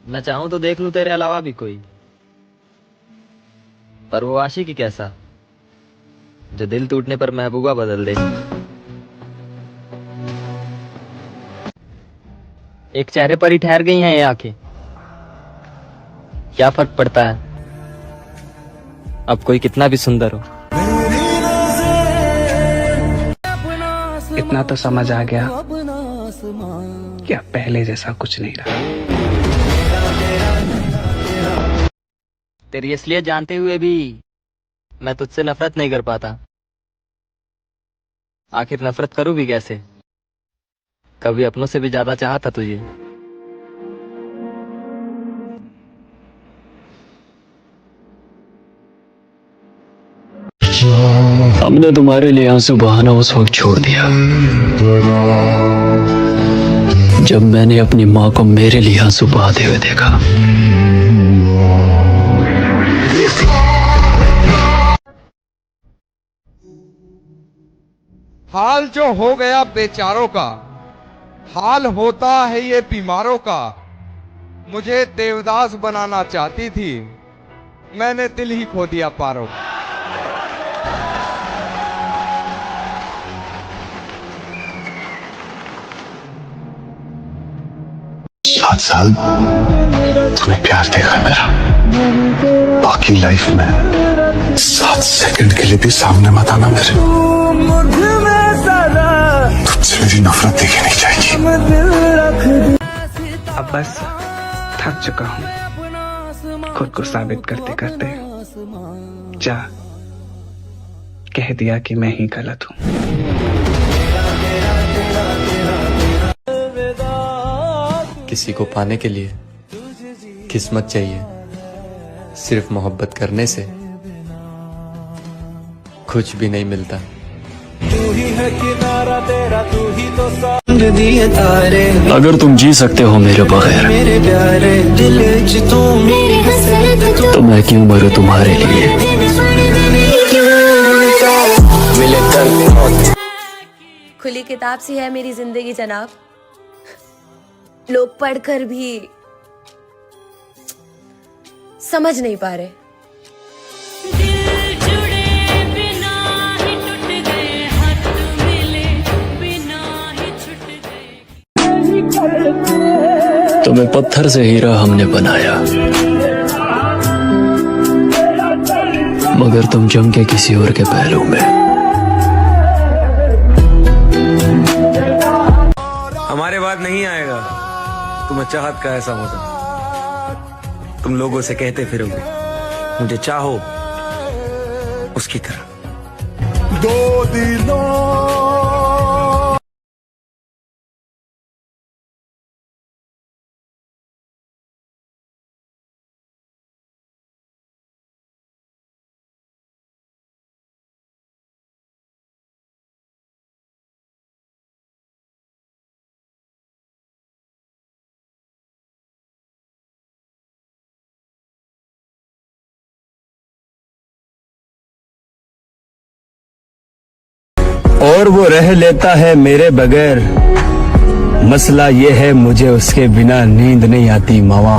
मैं चाहूं तो देख लूं तेरे अलावा भी कोई, पर वो आशिकी कैसा जो दिल टूटने पर महबूबा बदल दे। एक चेहरे पर ही ठहर गई हैं ये आंखें, क्या फर्क पड़ता है अब कोई कितना भी सुंदर हो। इतना तो समझ आ गया कि अब पहले जैसा कुछ नहीं रहा। तेरी असलियत जानते हुए भी मैं तुझसे नफरत नहीं कर पाता। आखिर नफरत करूं भी कैसे, कभी अपनों से भी ज्यादा चाहा था तुझे। हमने तुम्हारे लिए आंसू बहाना उस वक्त छोड़ दिया जब मैंने अपनी माँ को मेरे लिए आंसू बहाते हुए देखा। हाल जो हो गया बेचारों का, हाल होता है ये बीमारों का। मुझे देवदास बनाना चाहती थी, मैंने दिल ही खो दिया पारों का। 7 साल तुम्हें प्यार देखा मेरा, बाकी लाइफ में 7 सेकंड के लिए भी सामने मत आना मेरे। तुझसे मेरी नफरत देखी नहीं चाहिए। अब बस थक चुका हूँ खुद को साबित करते करते। जा कह दिया कि मैं ही गलत हूँ। किसी को पाने के लिए किस्मत चाहिए, सिर्फ मोहब्बत करने से कुछ भी नहीं मिलता। अगर तुम जी सकते हो मेरे बगैर तो मैं क्यों मरूं तुम्हारे लिए। खुली किताब सी है मेरी जिंदगी जनाब, लोग पढ़कर भी समझ नहीं पा रहे। तुम्हें पत्थर से हीरा हमने बनाया, मगर तुम जम के किसी और के पहलू में। हमारे बाद नहीं आएगा तुम्हें चाहत का ऐसा मौसम। तुम लोगों से कहते फिरोगे मुझे चाहो उसकी तरह। 2 दिनों और वो रह लेता है मेरे बगैर। मसला ये है मुझे उसके बिना नींद नहीं आती मावा।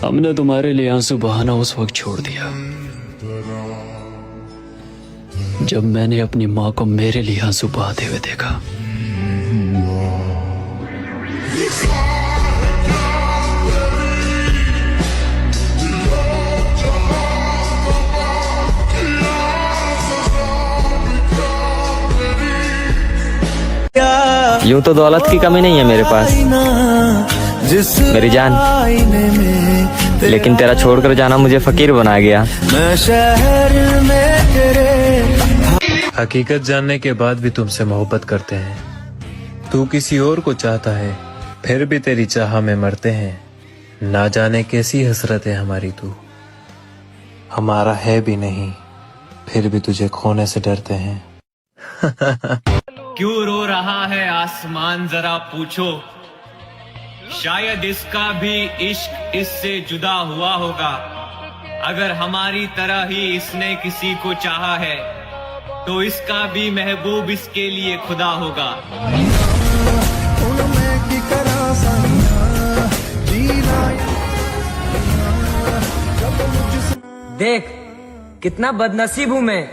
हमने तुम्हारे लिए आंसू बहाना उस वक्त छोड़ दिया जब मैंने अपनी माँ को मेरे लिए आंसू बहाते हुए देखा। यूं तो दौलत की कमी नहीं है मेरे पास मेरी जान, लेकिन तेरा छोड़कर जाना मुझे फकीर बना गया। हकीकत जानने के बाद भी तुमसे मोहब्बत करते हैं। तू किसी और को चाहता है, फिर भी तेरी चाह में मरते हैं। ना जाने कैसी हसरत है हमारी, तू हमारा है भी नहीं, फिर भी तुझे खोने से डरते हैं। क्यों रो रहा है आसमान जरा पूछो, शायद इसका भी इश्क इससे जुदा हुआ होगा। अगर हमारी तरह ही इसने किसी को चाहा है तो इसका भी महबूब इसके लिए खुदा होगा। देख कितना बदनसीब हूँ मैं,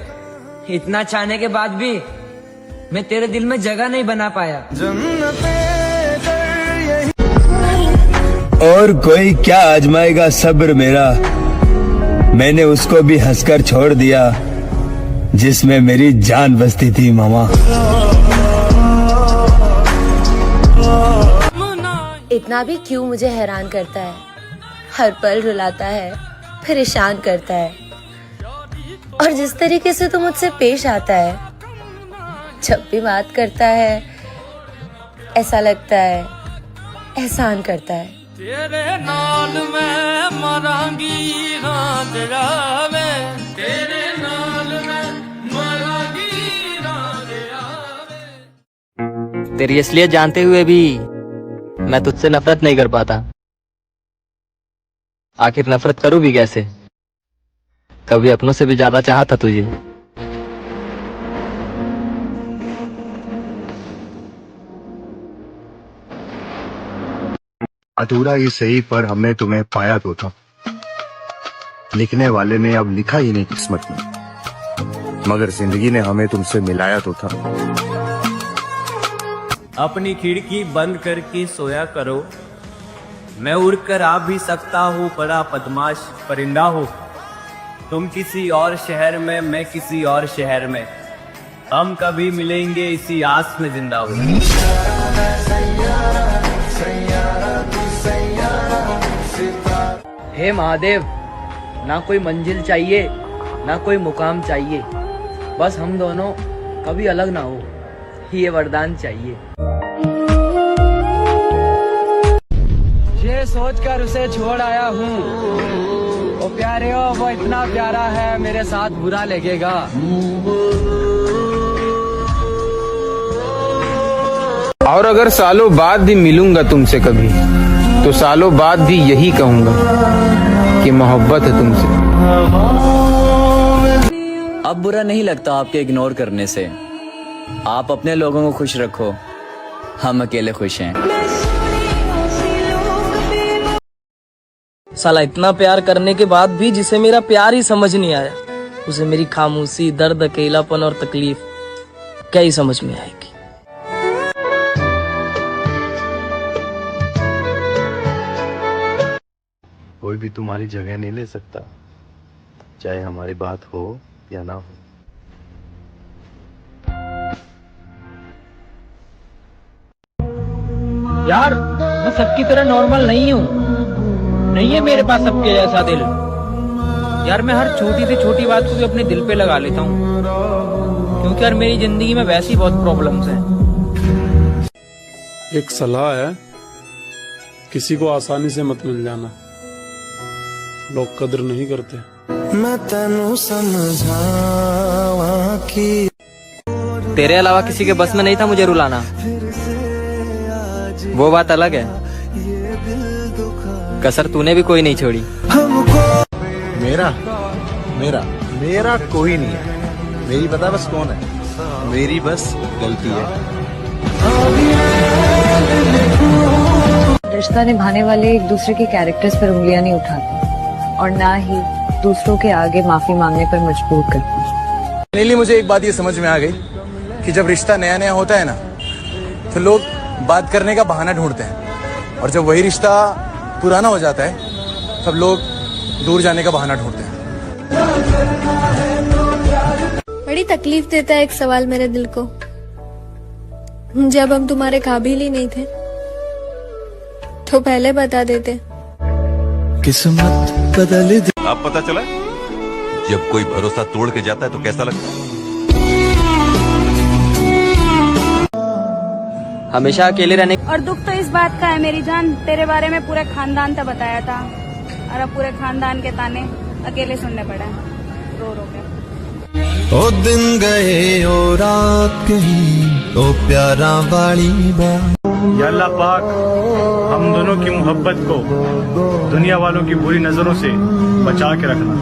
इतना चाहने के बाद भी मैं तेरे दिल में जगह नहीं बना पाया। और कोई क्या आजमाएगा सब्र मेरा, मैंने उसको भी हंसकर छोड़ दिया जिसमें मेरी जान बसती थी मामा। इतना भी क्यों मुझे हैरान करता है, हर पल रुलाता है, परेशान करता है। और जिस तरीके से तू मुझसे पेश आता है, जब भी बात करता है, ऐसा लगता है एहसान करता है। तेरे नाल मैं मरांगी रात आवे, तेरे नाल मैं मरांगी रात आवे। तेरी असलियत जानते हुए भी मैं तुझसे नफरत नहीं कर पाता। आखिर नफरत करूं भी कैसे, कभी अपनों से भी ज्यादा चाहा था तुझे। अधूरा ही सही पर हमने तुम्हें पाया तो था, लिखने वाले ने अब लिखा ही नहीं किस्मत में, मगर जिंदगी ने हमें तुमसे मिलाया तो था। अपनी खिड़की बंद करके सोया करो, मैं उड़कर आ भी सकता हूँ, बड़ा बदमाश परिंदा हो। तुम किसी और शहर में, मैं किसी और शहर में, हम कभी मिलेंगे इसी आस में जिंदा हो। हे महादेव, ना कोई मंजिल चाहिए ना कोई मुकाम चाहिए, बस हम दोनों कभी अलग ना हो, ये वरदान चाहिए। ये सोचकर उसे छोड़ आया हूँ, ओ प्यारे हो वो इतना प्यारा है, मेरे साथ बुरा लगेगा। और अगर सालों बाद भी मिलूंगा तुमसे कभी, तो सालों बाद भी यही कहूंगा कि मोहब्बत है तुमसे। अब बुरा नहीं लगता आपके इग्नोर करने से, आप अपने लोगों को खुश रखो, हम अकेले खुश हैं। साला इतना प्यार करने के बाद भी जिसे मेरा प्यार ही समझ नहीं आया, उसे मेरी खामोशी, दर्द, अकेलापन और तकलीफ क्या ही समझ में आएगी। कोई भी तुम्हारी जगह नहीं ले सकता, चाहे हमारी बात हो या ना हो। यार मैं सबकी तरह नॉर्मल नहीं हूँ, नहीं है मेरे पास सबके जैसा दिल। यार मैं हर छोटी से छोटी बात को भी अपने दिल पे लगा लेता हूँ, क्योंकि यार मेरी जिंदगी में वैसी बहुत प्रॉब्लम्स हैं। एक सलाह है, किसी को आसानी से मत मिल जाना, लोग कदर नहीं करते। मैं तेनू समझावा कि तेरे अलावा किसी के बस में नहीं था मुझे रुलाना, वो बात अलग है, कसर तूने भी कोई नहीं छोड़ी। मेरा मेरा मेरा कोई नहीं है, मेरी पता बस कौन है, मेरी बस गलती है। रिश्ता निभाने वाले एक दूसरे के कैरेक्टर्स पर उंगलियां नहीं उठाते और ना ही दूसरों के आगे माफी मांगने पर मजबूर करते। फाइनली मुझे एक बात ये समझ में आ गई कि जब रिश्ता नया नया होता है ना, तो लोग बात करने का बहाना ढूंढते हैं, और जब वही रिश्ता पुराना हो जाता है तब लोग दूर जाने का बहाना ढूंढते हैं। बड़ी तकलीफ देता है एक सवाल मेरे दिल को, जब हम तुम्हारे काबिल ही नहीं थे तो पहले बता देते। किस्मत बदल दी। अब पता चला जब कोई भरोसा तोड़ के जाता है तो कैसा लगता है। हमेशा अकेले रहने। और दुख तो इस बात का है मेरी जान, तेरे बारे में पूरे खानदान तक बताया था, और अब पूरे खानदान के ताने अकेले सुनने पड़े रो रो के। ओ दिन गए ओ रात गई, ओ प्यारा वाली बात। या अल्लाह पाक हम दोनों की मोहब्बत को दुनिया वालों की बुरी नजरों से बचा के रखना।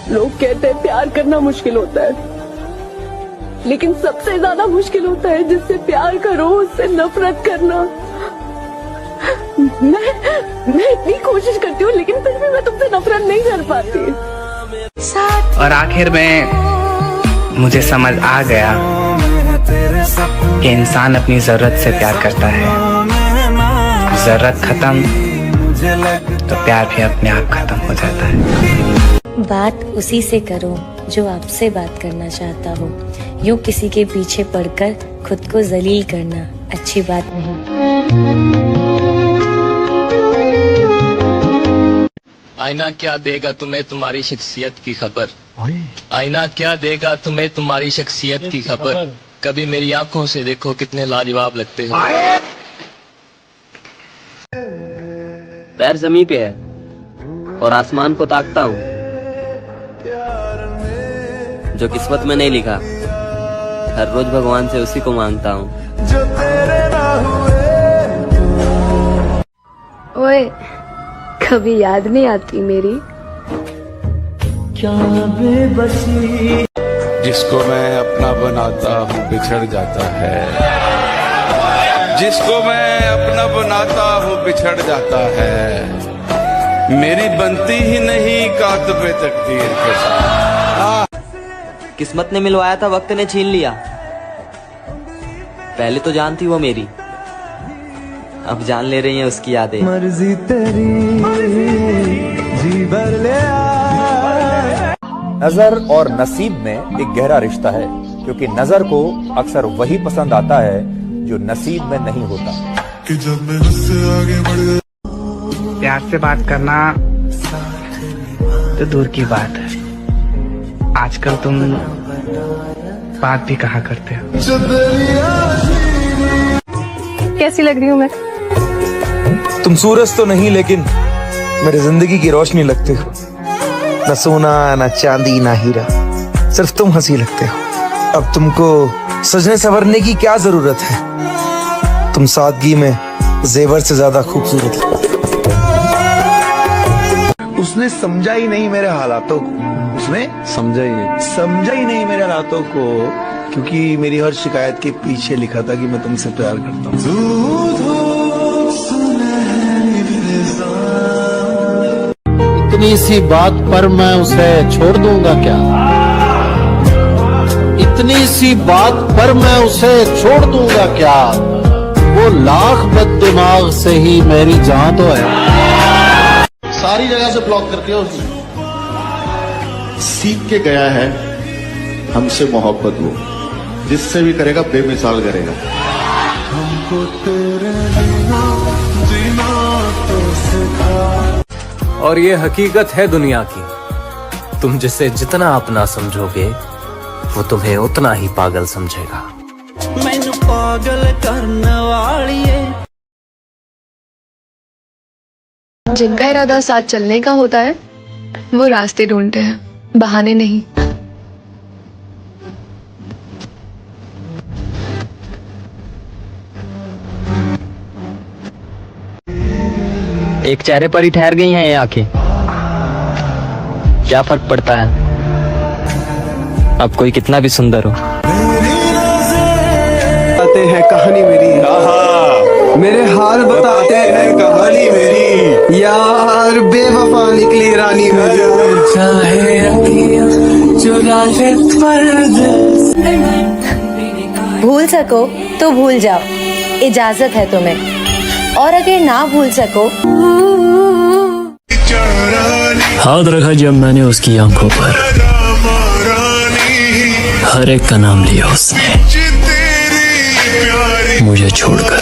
लोग कहते हैं प्यार करना मुश्किल होता है, लेकिन सबसे ज्यादा मुश्किल होता है जिससे प्यार करो उससे नफरत करना। मैं इतनी कोशिश करती हूँ लेकिन फिर भी मैं तुमसे नफरत नहीं कर पाती। और आखिर में मुझे समझ आ गया कि इंसान अपनी जरूरत से प्यार करता है, जरूरत खत्म तो प्यार भी अपने आप खत्म हो जाता है। बात उसी से करो जो आपसे बात करना चाहता हो। यूं किसी के पीछे पड़कर खुद को जलील करना अच्छी बात नहीं। आईना क्या देगा तुम्हें तुम्हारी शख्सियत की खबर, आईना क्या देगा तुम्हें तुम्हारी शख्सियत की खबर, कभी मेरी आंखों से देखो कितने लाजवाब लगते हो। पैर जमीन पे है और आसमान को ताकता हूँ, जो किस्मत में नहीं लिखा हर रोज भगवान से उसी को मांगता हूँ। ओए, कभी याद नहीं आती मेरी? जिसको मैं अपना बनाता हूँ बिछड़ जाता है, जिसको मैं अपना बनाता हूँ बिछड़ जाता है, मेरी बनती ही नहीं कातबे तकदीर के साथ। किस्मत ने मिलवाया था वक्त ने छीन लिया, पहले तो जान थी वो मेरी, अब जान ले रही है उसकी यादें। मर्जी तेरी जी भर ले। नजर और नसीब में एक गहरा रिश्ता है, क्योंकि नजर को अक्सर वही पसंद आता है जो नसीब में नहीं होता। कि जब मैं उससे आगे बढ़ गया, प्यार से बात करना तो दूर की बात है, आजकल तुम बात भी कहा करते हो। कैसी लग रही हूँ मैं? तुम सूरज तो नहीं, लेकिन मेरी जिंदगी की रोशनी लगते हो। न सोना न चांदी न हीरा, सिर्फ तुम हंसी लगते हो। अब तुमको सजने संवरने की क्या जरूरत है, तुम सादगी में जेवर से ज्यादा खूबसूरत लगते हो। उसने समझा ही नहीं मेरे हालातों को, उसने समझा ही नहीं मेरे हालातों को, क्योंकि मेरी हर शिकायत के पीछे लिखा था कि मैं तुमसे प्यार करता हूँ। इतनी सी बात पर मैं उसे छोड़ दूंगा क्या, इतनी सी बात पर मैं उसे छोड़ दूंगा क्या, वो लाख बददिमाग से ही मेरी जान तो है। सारी जगह से ब्लॉक करके उसने सीख के गया है हमसे मोहब्बत, वो जिससे भी करेगा बेमिसाल करेगा। हमको तेरे और ये हकीकत है दुनिया की, तुम जिसे जितना अपना समझोगे वो तुम्हें उतना ही पागल समझेगा। मैनू पागल करने वाली है। जिनका इरादा साथ चलने का होता है वो रास्ते ढूंढते हैं, बहाने नहीं। एक चेहरे पर ही ठहर गई हैं ये आंखें, क्या फर्क पड़ता है अब कोई कितना भी सुंदर हो। बताते हैं कहानी मेरी, मेरे हाल बताते हैं कहानी मेरी, यार बेवफा निकली रानी मेरी। भूल सको तो भूल जाओ, इजाजत है तुम्हें, और अगर ना भूल सको। हाथ रखा जब मैंने उसकी आंखों पर, हर एक का नाम लिया उसने मुझे छोड़कर।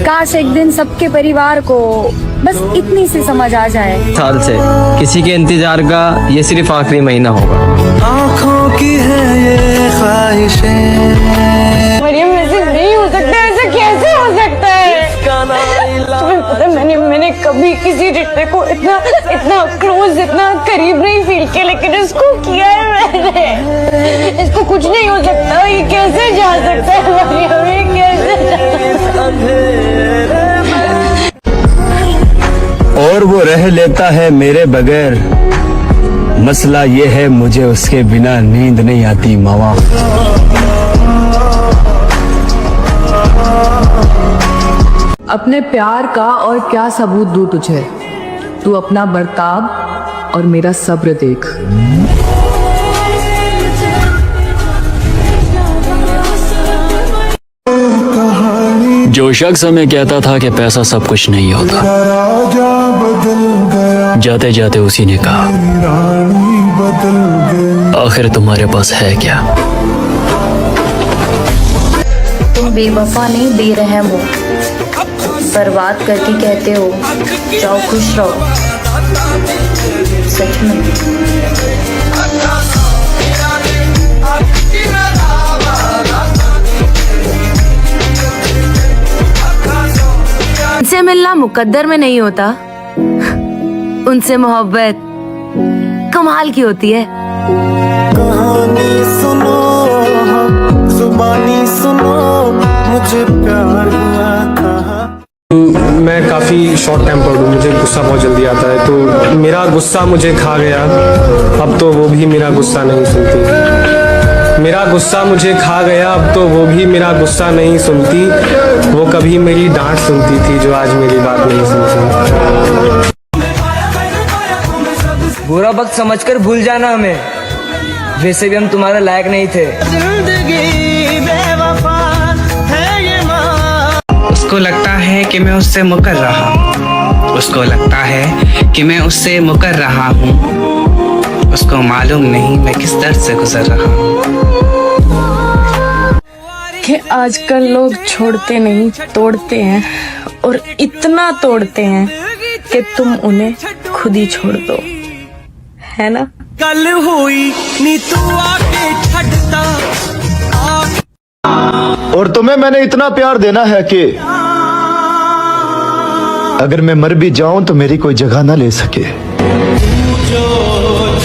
काश एक दिन सबके परिवार को बस इतनी सी समझ आ जाए। साल से किसी के इंतजार का ये सिर्फ आखिरी महीना होगा। आँखों की है ये ख्वाहिशें, मरियम ऐसे नहीं हो सकता, ऐसे कैसे हो सकता है? तुम्हें पता है मैंने कभी किसी रिश्ते को इतना क्लोज, इतना करीब नहीं फील किया, लेकिन इसको किया है मैंने। इसको कुछ नहीं हो सकता, ये कैसे जा सकता है मरियम, ये कैसे जा सकता है? और वो रह लेता है मेरे बगैर, मसला ये है मुझे उसके बिना नींद नहीं आती मावा। अपने प्यार का और क्या सबूत दूं तुझे, तू अपना बर्ताव और मेरा सब्र देख। जो शख्स हमें कहता था कि पैसा सब कुछ नहीं होता, जाते जाते उसी ने कहा आखिर तुम्हारे पास है क्या। तुम बेवफा नहीं, बेरहम हो। बर्बाद करके कहते हो जाओ खुश रहो, सच में। उनसे मिलना मुकद्दर में नहीं होता, उनसे मोहब्बत कमाल की होती है। कहानी सुनो, जुबानी सुनो, मुझे प्यार हुआ था। मैं काफ़ी शॉर्ट टेम्पर्ड हूँ, मुझे गुस्सा बहुत जल्दी आता है, तो मेरा गुस्सा मुझे खा गया। अब तो वो भी मेरा गुस्सा नहीं सुनती। मेरा गुस्सा मुझे खा गया, अब तो वो भी मेरा गुस्सा नहीं सुनती। वो कभी मेरी डांट सुनती थी, जो आज मेरी बात नहीं सुनती। बुरा वक्त समझकर भूल जाना हमें, वैसे भी हम तुम्हारे लायक नहीं थे। उसको लगता है कि मैं उससे मुकर रहा हूँ, उसको लगता है कि मैं उससे मुकर रहा हूँ। उसको मालूम नहीं मैं किस दर्द से गुजर रहा हूँ। कि आजकल लोग छोड़ते नहीं तोड़ते हैं, और इतना तोड़ते हैं कि तुम उन्हें खुद ही छोड़ दो, है ना। कल हुई नी तू आके छड़ता, और तुम्हें मैंने इतना प्यार देना है कि अगर मैं मर भी जाऊं तो मेरी कोई जगह ना ले सके।